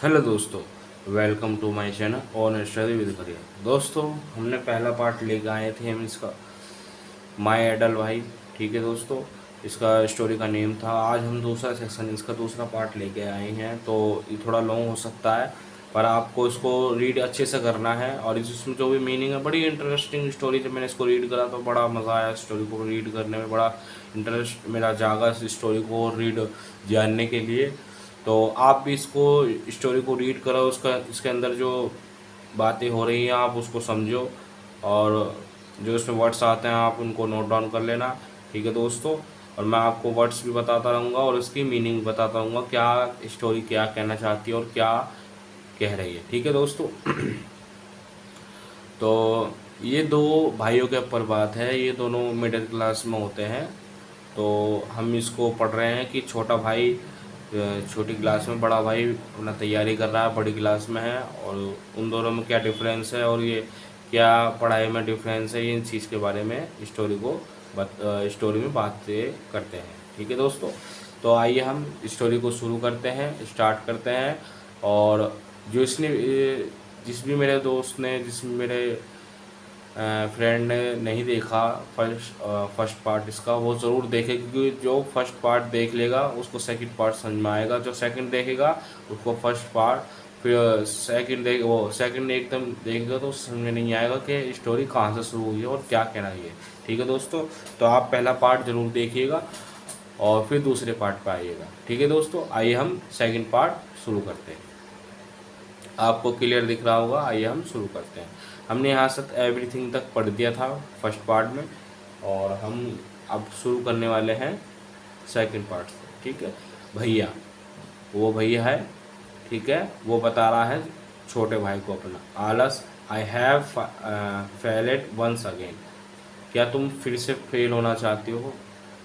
Hello दोस्तों, welcome to my channel on study with career. दोस्तों, हमने पहला पार्ट लेकर आए थे हम इसका माय आइडल भाई। ठीक है दोस्तों, इसका स्टोरी का नेम था। आज हम दूसरा सेक्शन, इसका दूसरा पार्ट लेके आए हैं। तो ये थोड़ा लॉन्ग हो सकता है, पर आपको इसको रीड अच्छे से करना है। और इसमें जो भी मीनिंग है, बड़ी इंटरेस्टिंग स्टोरी। जब मैंने इसको रीड करा तो बड़ा मज़ा आया। स्टोरी को रीड करने में बड़ा इंटरेस्ट मेरा जागा इस स्टोरी को रीड जानने के लिए। तो आप भी इसको स्टोरी को रीड करो, उसका इसके अंदर जो बातें हो रही हैं आप उसको समझो, और जो इसमें वर्ड्स आते हैं आप उनको नोट डाउन कर लेना। ठीक है दोस्तों, और मैं आपको वर्ड्स भी बताता रहूँगा और इसकी मीनिंग बताता रहूँगा, क्या स्टोरी क्या कहना चाहती है और क्या कह रही है। ठीक है दोस्तों। तो ये दो भाइयों के ऊपर बात है। ये दोनों मिडिल क्लास में होते हैं। तो हम इसको पढ़ रहे हैं कि छोटा भाई छोटी क्लास में, बड़ा भाई अपना तैयारी कर रहा है, बड़ी क्लास में है। और उन दोनों में क्या डिफरेंस है और ये क्या पढ़ाई में डिफरेंस है, इन चीज़ के बारे में स्टोरी में बातें करते हैं। ठीक है दोस्तों, तो आइए हम स्टोरी को शुरू करते हैं, स्टार्ट करते हैं। और जो इसने जिस भी मेरे दोस्त ने, जिस मेरे फ्रेंड ने नहीं देखा फर्स्ट पार्ट इसका, वो ज़रूर देखे, क्योंकि जो फर्स्ट पार्ट देख लेगा उसको सेकंड पार्ट समझ में आएगा। जो सेकंड देखेगा उसको फर्स्ट पार्ट, फिर सेकंड एकदम देखेगा तो समझ में नहीं आएगा कि स्टोरी कहाँ से शुरू हुई है और क्या कहना है। ठीक है दोस्तों, तो आप पहला पार्ट ज़रूर देखिएगा और फिर दूसरे पार्ट पर आइएगा। ठीक है दोस्तों, आइए हम सेकेंड पार्ट शुरू करते हैं। आपको क्लियर दिख रहा होगा। आइए हम शुरू करते हैं। हमने यहाँ से एवरीथिंग तक पढ़ दिया था फर्स्ट पार्ट में, और हम अब शुरू करने वाले हैं सेकंड पार्ट से। ठीक है भैया, वो भैया है, ठीक है, वो बता रहा है छोटे भाई को अपना आलस, आई हैव फेलेड वंस अगेन, क्या तुम फिर से फेल होना चाहती हो,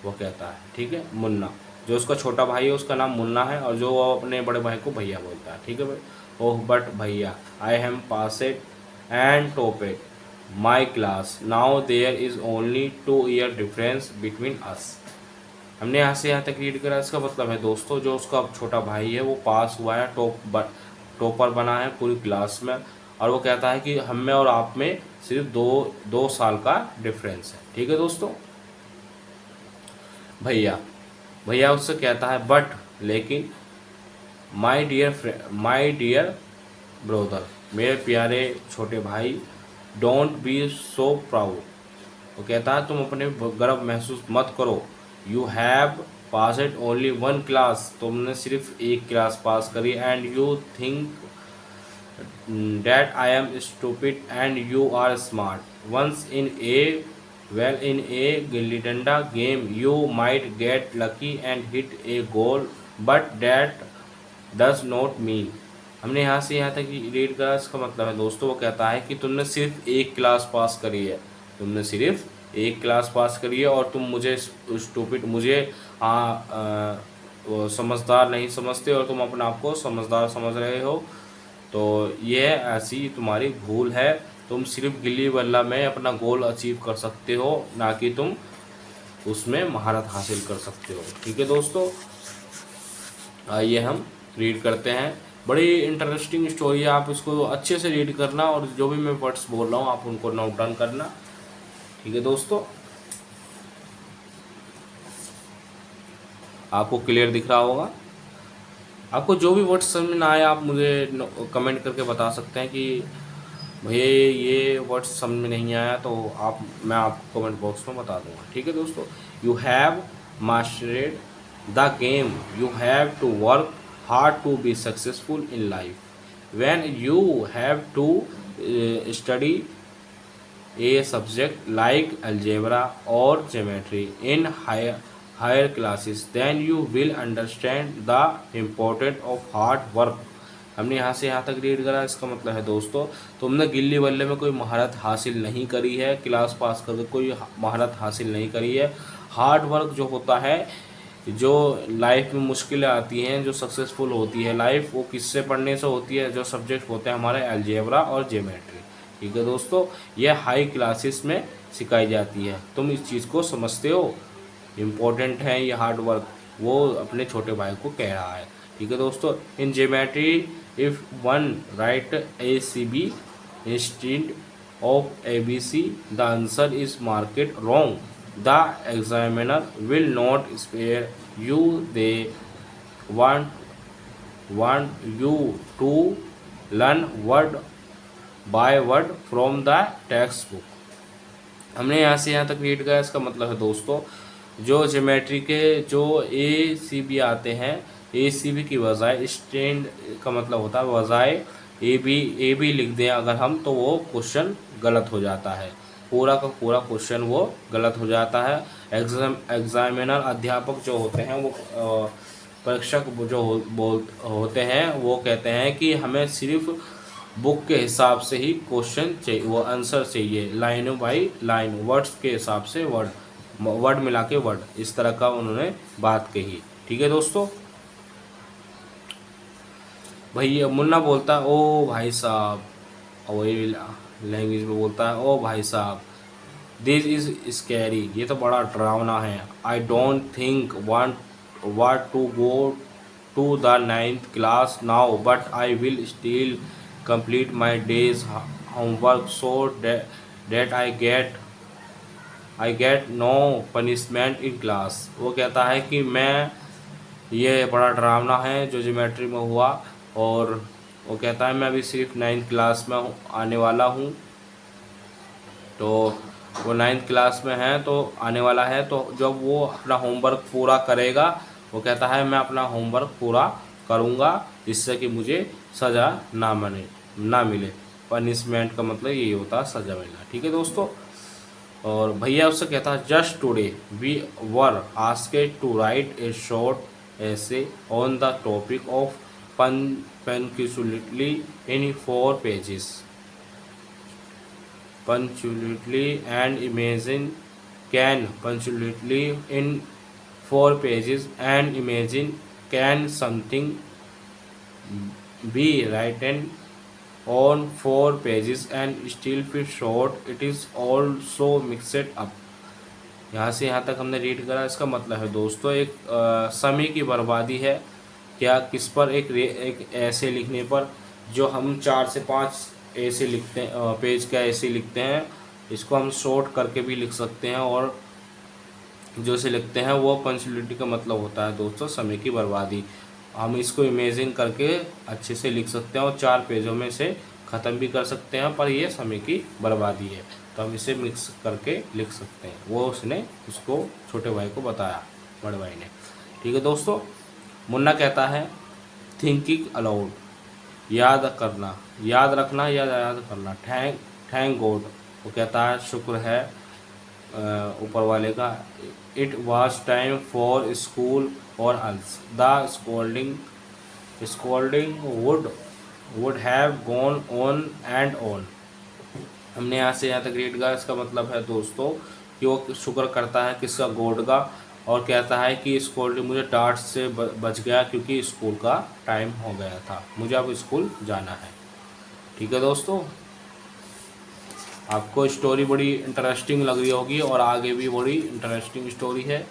वो कहता है। ठीक है, मुन्ना, जो उसका छोटा भाई है उसका नाम मुन्ना है, और जो वो अपने बड़े भाई को भैया बोलता है। ठीक है भाई। ओह बट भैया, I am passed and topped my class, now there is only 2 year difference between us. हमने यहाँ तक रीड करा। इसका मतलब है दोस्तों, जो उसका छोटा भाई है वो पास हुआ है, टॉपर बना है पूरी क्लास में, और वो कहता है कि हम में और आप में सिर्फ दो दो साल का डिफरेंस है। ठीक है दोस्तों। भैया भैया उससे कहता है बट, लेकिन माई डियर ब्रदर, मेरे प्यारे छोटे भाई, डोंट बी सो प्राउड, वो कहता है तुम अपने गर्व महसूस मत करो। You have passed only one class, तुमने सिर्फ एक क्लास पास करी, and you think that I am stupid and you are smart. Once in a in a gilli danda game you might get lucky and hit a goal, but that does not mean। हमने यहाँ से यहाँ तक read करा। इसका मतलब है दोस्तों, वो कहता है कि तुमने सिर्फ एक क्लास पास करी है, तुमने सिर्फ एक क्लास पास करी है, और तुम मुझे स्टूपिड, मुझे वो समझदार नहीं समझते, और तुम अपने आप को समझदार समझ रहे हो। तो ये ऐसी तुम्हारी भूल है। तुम सिर्फ गिल्ली बल्ला में अपना गोल अचीव कर सकते हो, ना कि तुम उसमें महारत हासिल कर सकते हो। ठीक है दोस्तों, आइए हम रीड करते हैं। बड़ी इंटरेस्टिंग स्टोरी है, आप इसको अच्छे से रीड करना, और जो भी मैं वर्ड्स बोल रहा हूँ आप उनको नोट डाउन करना। ठीक है दोस्तों, आपको क्लियर दिख रहा होगा। आपको जो भी वर्ड्स समझ में ना आए आप मुझे कमेंट करके बता सकते हैं कि भैया ये वर्ड्स समझ में नहीं आया, तो मैं आपको कमेंट बॉक्स में बता दूंगा। ठीक है दोस्तों। You have mastered the game, you have to work hard to be successful in life. When you have to study a subject like algebra or geometry in higher classes, then you will understand the importance of hard work। हमने यहाँ से यहाँ तक read करा। इसका मतलब है दोस्तों, तुमने गिल्ली बल्ले में कोई महारत हासिल नहीं करी है, क्लास पास करके कोई महारत हासिल नहीं करी है। हार्ड वर्क जो होता है, जो लाइफ में मुश्किलें आती हैं, जो सक्सेसफुल होती है लाइफ, वो किससे पढ़ने से होती है, जो सब्जेक्ट होते हैं हमारे अलजेब्रा और ज्योमेट्री। ठीक है दोस्तों, ये हाई क्लासेस में सिखाई जाती है। तुम इस चीज़ को समझते हो, इम्पोर्टेंट है ये हार्ड वर्क, वो अपने छोटे भाई को कह रहा है। ठीक है दोस्तों। In geometry If one write ACB instead of ABC, the answer is marked wrong. The examiner will not spare you. They want you to learn word by word from the textbook. हमने यहाँ से यहाँ तक read किया। इसका मतलब है दोस्तों, जो ज्योमेट्री के जो ए सी बी आते हैं, ए सी बी की बजाय स्टैंड का मतलब होता है बजाय ए बी लिख दें अगर हम, तो वो क्वेश्चन गलत हो जाता है, पूरा का पूरा क्वेश्चन वो गलत हो जाता है। एग्जामिनर अध्यापक जो होते हैं वो परीक्षक जो होते हैं वो कहते हैं कि हमें सिर्फ बुक के हिसाब से ही क्वेश्चन चाहिए, वो आंसर चाहिए, लाइन बाई लाइन, वर्ड्स के हिसाब से, वर्ड मिला के वर्ड, इस तरह का उन्होंने बात कही। ठीक है दोस्तों। भैया मुन्ना बोलता है ओ भाई साहब, वही लैंग्वेज में बोलता है, ओ भाई साहब दिस इज स्कैरी, ये तो बड़ा डरावना है। I don't think want to go to the 9th class now, but I will still complete my day's homework so that I get no punishment in class। वो कहता है कि मैं, ये बड़ा डरावना है जो ज्योमेट्री में हुआ, और वो कहता है मैं अभी सिर्फ 9th क्लास में आने वाला हूँ, तो वो 9th क्लास में है तो आने वाला है, तो जब वो अपना होमवर्क पूरा करेगा, वो कहता है मैं अपना होमवर्क पूरा करूँगा जिससे कि मुझे सज़ा ना मिले। पनिशमेंट का मतलब यही होता है सज़ा मिलना। ठीक है दोस्तों। और भैया उससे कहता है just today we were asked to write a short essay on the topic of punctuality in 4 pages. Punctuality and imagine can punctuality in 4 pages and imagine can something be written on 4 pages and still feel short, it is also mixed up। यहाँ से यहाँ तक हमने read करा। इसका मतलब है दोस्तों, एक समय की बर्बादी है क्या किस पर, एक ऐसे लिखने पर जो हम 4 से 5 ऐसे लिखते हैं, पेज का ऐसे लिखते हैं, इसको हम शॉर्ट करके भी लिख सकते हैं, और जो से लिखते हैं वो पंक्चुअलिटी का मतलब होता है दोस्तों समय की बर्बादी। हम इसको इमेजिन करके अच्छे से लिख सकते हैं और 4 पेजों में से ख़त्म भी कर सकते हैं, पर ये समय की बर्बादी है, तो हम इसे मिक्स करके लिख सकते हैं। वो उसने उसको छोटे भाई को बताया, बड़े भाई ने। ठीक है दोस्तों। मुन्ना कहता है थिंकिंग अलाउड, याद करना, याद रखना या याद करना। थैंक गॉड, वो कहता है शुक्र है ऊपर वाले का। It was time for school और also the scolding would have gone on and on. हमने यहाँ से यहाँ तक रीड किया। इसका मतलब है दोस्तों कि वो शुक्र करता है किसका, गॉड का, और कहता है कि स्कोल्डिंग मुझे डांट से बच गया क्योंकि स्कूल का टाइम हो गया था, मुझे अब स्कूल जाना है। ठीक है दोस्तों। आपको स्टोरी बड़ी इंटरेस्टिंग लग रही होगी और आगे भी बड़ी इंटरेस्टिंग स्टोरी है।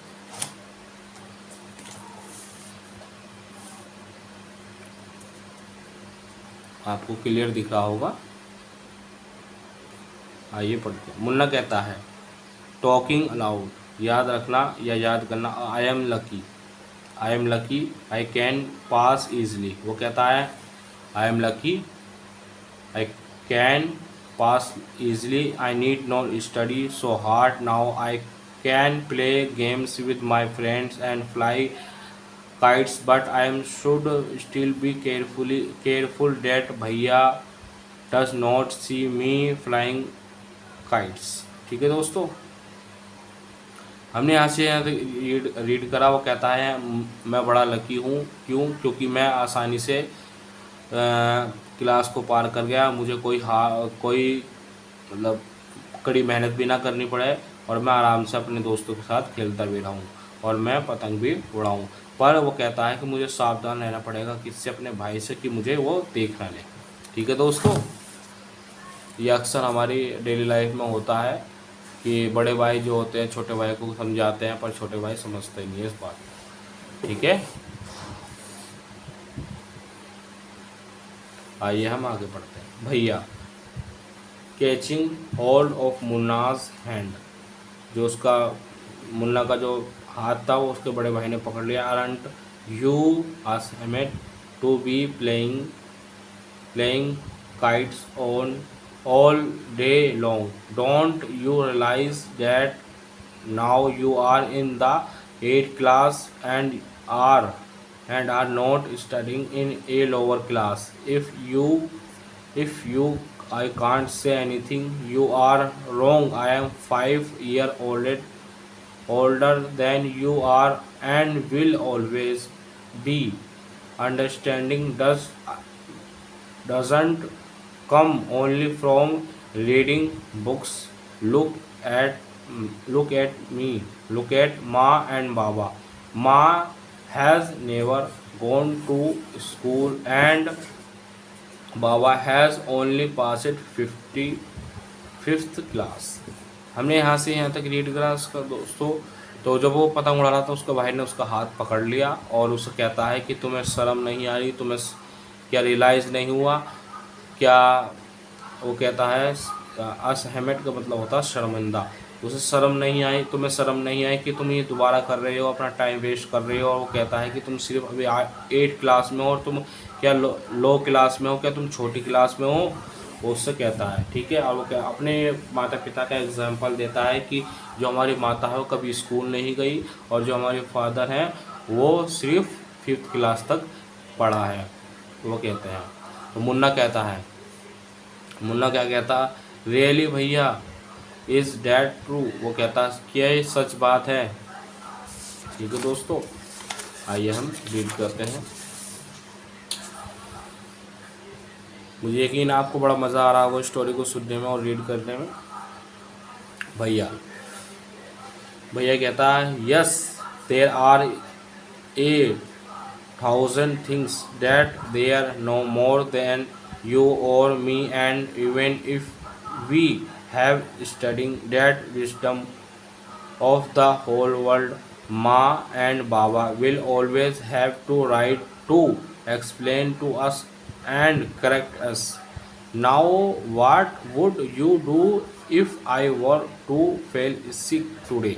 आपको क्लियर दिख रहा होगा। आइए पढ़ते हैं। मुन्ना कहता है टॉकिंग अलाउड, याद रखना या याद करना। I am lucky I can pass easily. वो कहता है I am lucky I can pass easily, I need not study so hard now, I can play games with my friends and fly kites, but I should still be careful that भैया does not see me flying kites। ठीक है दोस्तों। हमने यहाँ से read करा। वो कहता है मैं बड़ा लकी हूँ, क्योंकि मैं आसानी से क्लास को पार कर गया, मुझे कोई मतलब कड़ी मेहनत भी ना करनी पड़े, और मैं आराम से अपने दोस्तों के साथ खेलता भी रहूँ, और मैं पतंग भी उड़ाऊँ। पर वो कहता है कि मुझे सावधान रहना पड़ेगा किससे, अपने भाई से, कि मुझे वो देख ना ले। ठीक है दोस्तों। ये अक्सर हमारी डेली लाइफ में होता है कि बड़े भाई जो होते हैं छोटे भाई को समझाते हैं, पर छोटे भाई समझते नहीं है इस बात। ठीक है। आइए हम आगे बढ़ते हैं। भैया, कैचिंग होल्ड ऑफ मुन्नाज हैंड, जो उसका मुन्ना का जो हाथ था वो उसके बड़े भाई ने पकड़ लिया। Aren't you ashamed to be playing kites on all day long? Don't you realize that now you are in the 8th class and are not studying in a lower class? If you I can't say anything, you are wrong. I am 5 year older than you are and will always be. Understanding doesn't come only from reading books. At look at me. Look at Ma and Baba. Ma has never gone to school and Baba has only passed 55th class. हमने यहाँ से यहाँ तक read करा उसका दोस्तों। तो जब वो पतंग उड़ा रहा था उसके भाई ने उसका हाथ पकड़ लिया और उसे कहता है कि तुम्हें शर्म नहीं आ रही, तुम्हें क्या रियलाइज़ नहीं हुआ क्या? वो कहता है असहमत का मतलब होता है शर्मिंदा। उसे शर्म नहीं आई, तुम्हें शर्म नहीं आई कि तुम ये दोबारा कर रहे हो, अपना टाइम वेस्ट कर रहे हो। और वो कहता है कि तुम सिर्फ अभी 8 क्लास में हो और तुम क्या लो क्लास में हो, क्या तुम छोटी क्लास में हो? वो उससे कहता है, ठीक है। और वो क्या अपने माता पिता का एग्जाम्पल देता है कि जो हमारी माता है वो कभी स्कूल नहीं गई और जो हमारे फादर हैं वो सिर्फ 5th क्लास तक पढ़ा है, वो कहते हैं। तो मुन्ना क्या कहता, रियली भैया, इज़ डैट ट्रू? वो कहता क्या ये सच बात है? ठीक है दोस्तों, आइए हम रीड करते हैं। मुझे यकीन आपको बड़ा मज़ा आ रहा होगा स्टोरी को सुनने में और रीड करने में। भैया कहता है, yes there are 1,000 things that they are no more than you or me, and even if we have studying that wisdom of the whole world, Ma and Baba will always have to write to explain to us and correct us. Now what would you do if I were to fail sick today?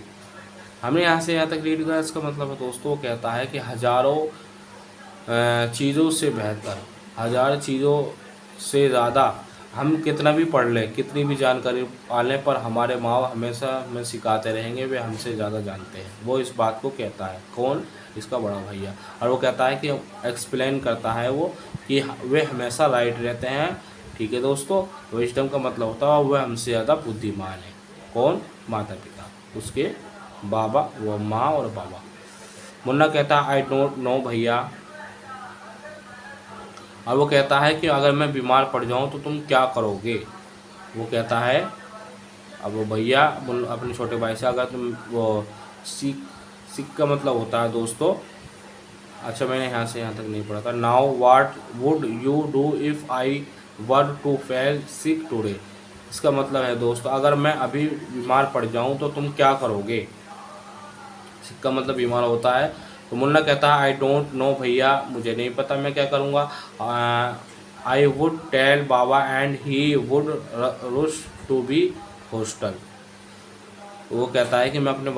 हमने यहाँ से यहाँ तक read किया। इसका मतलब है दोस्तों, कहता है कि हज़ारों चीज़ों से बेहतर, 1000 चीज़ों से ज़्यादा हम कितना भी पढ़ लें, कितनी भी जानकारी पा लें, पर हमारे माँ हमेशा हमें सिखाते रहेंगे, वे हमसे ज़्यादा जानते हैं। वो इस बात को कहता है, कौन? इसका बड़ा भैया। और वो कहता है कि एक्सप्लेन करता है वो कि वे हमेशा राइट रहते हैं। ठीक है दोस्तों, विजडम का मतलब होता है वह हमसे ज़्यादा बुद्धिमान है। कौन? माता पिता, उसके बाबा, वो माँ और बाबा। मुन्ना कहता है, आई डोंट नो भैया। और वो कहता है कि अगर मैं बीमार पड़ जाऊं तो तुम क्या करोगे? वो कहता है, अब वो भैया अपने छोटे भाई से, अगर तुम वो सीख का मतलब होता है दोस्तों, अच्छा मैंने यहाँ से यहाँ तक नहीं पढ़ा था। Now what would you do if I were to fell sick today? इसका मतलब है दोस्तों, अगर मैं अभी बीमार पड़ जाऊं तो तुम क्या करोगे? सिक का मतलब बीमार होता है। तो मुन्ना कहता है, आई डोंट नो भैया, मुझे नहीं पता मैं क्या करूँगा। I would tell Baba and he would rush to be hostel. वो कहता है कि मैं अपने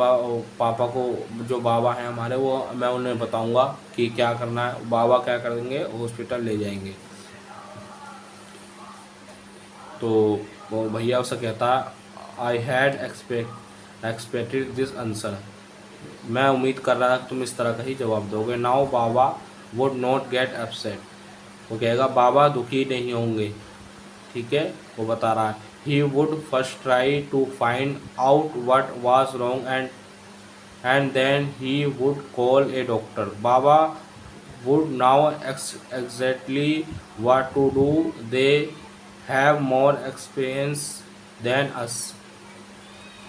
पापा को, जो बाबा हैं हमारे, वो मैं उन्हें बताऊंगा कि क्या करना है। बाबा क्या करेंगे? हॉस्पिटल ले जाएंगे। तो वो भैया उसे कहता, I had expected this answer. मैं उम्मीद कर रहा था कि तुम इस तरह का ही जवाब दोगे। Now Baba would not get upset. वो कहेगा बाबा दुखी नहीं होंगे, ठीक है, वो बता रहा है। He would first try to find out what was wrong and then he would call a doctor. Baba would now exactly what to do, they have more experience than us.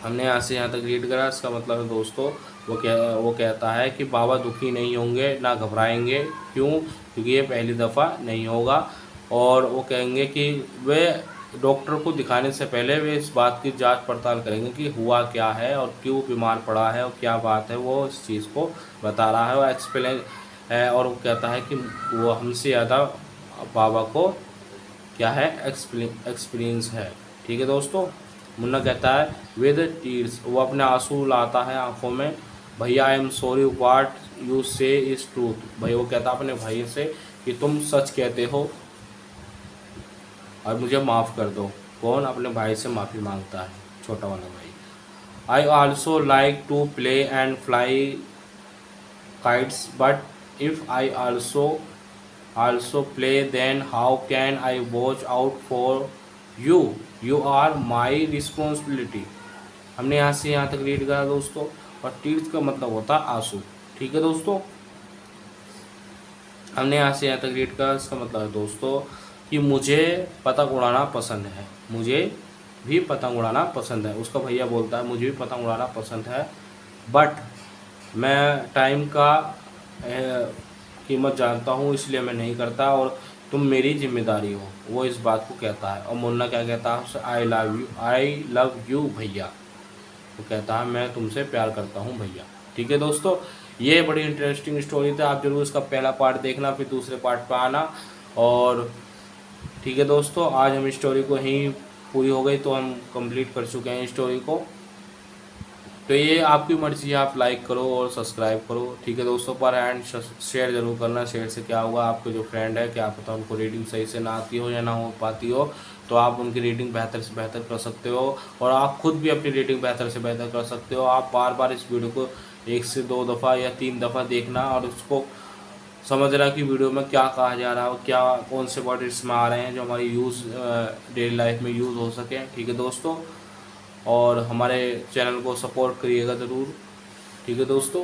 हमने यहाँ से यहाँ तक रीड करा। इसका मतलब है दोस्तों, वो कहता है कि बाबा दुखी नहीं होंगे, ना घबराएंगे। क्यों? क्योंकि ये पहली दफ़ा नहीं होगा। और वो कहेंगे कि वे डॉक्टर को दिखाने से पहले वे इस बात की जांच पड़ताल करेंगे कि हुआ क्या है और क्यों बीमार पड़ा है और क्या बात है। वो इस चीज़ को बता रहा है, वो एक्सप्लेन है। और वो कहता है कि वो हमसे ज़्यादा बाबा को क्या है, एक्सपीरियंस है। ठीक है दोस्तों। मुन्ना कहता है विद टीयर्स, वो अपने आंसू लाता है आंखों में, भैया I am sorry what you से इज ट्रूथ। भाई वो कहता है अपने भाई से कि तुम सच कहते हो और मुझे माफ़ कर दो। कौन अपने भाई से माफ़ी मांगता है, छोटा वाला भाई। I also like to play and fly kites, but if I also play, then how can I watch out for you? You are my responsibility। हमने यहाँ से यहाँ तक रीड करा दोस्तों। और टीर्स का मतलब होता है आंसू। ठीक है दोस्तों, हमने यहाँ से यहाँ तक रीड करा। इसका मतलब है दोस्तों कि मुझे पतंग उड़ाना पसंद है, मुझे भी पतंग उड़ाना पसंद है। उसका भैया बोलता है मुझे भी पतंग उड़ाना पसंद है, बट मैं टाइम का कीमत जानता हूँ इसलिए मैं नहीं करता, और तुम मेरी जिम्मेदारी हो। वो इस बात को कहता है। और मुन्ना क्या कहता है, आई लव यू भैया। वो कहता है मैं तुमसे प्यार करता हूँ भैया। ठीक है दोस्तों, ये बड़ी इंटरेस्टिंग स्टोरी था। आप जरूर इसका पहला पार्ट देखना, फिर दूसरे पार्ट पर आना। और ठीक है दोस्तों, आज हम स्टोरी को यहीं पूरी हो गई, तो हम कंप्लीट कर चुके हैं स्टोरी को। तो ये आपकी मर्ज़ी है, आप लाइक करो और सब्सक्राइब करो। ठीक है दोस्तों, पर एंड शेयर ज़रूर करना। शेयर से क्या होगा, आपके जो फ्रेंड है, क्या पता उनको रीडिंग सही से ना आती हो या ना हो पाती हो, तो आप उनकी रीडिंग बेहतर से बेहतर कर सकते हो, और आप खुद भी अपनी रीडिंग बेहतर से बेहतर कर सकते हो। आप बार बार इस वीडियो को 1 से 2 दफ़ा या 3 दफ़ा देखना, और उसको समझना कि वीडियो में क्या कहा जा रहा है, क्या कौन से वर्ड इसमें आ रहे हैं जो हमारी डेली लाइफ में यूज़ हो सके। ठीक है दोस्तों, और हमारे चैनल को सपोर्ट करिएगा ज़रूर। ठीक है दोस्तों,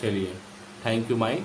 चलिए, थैंक यू माई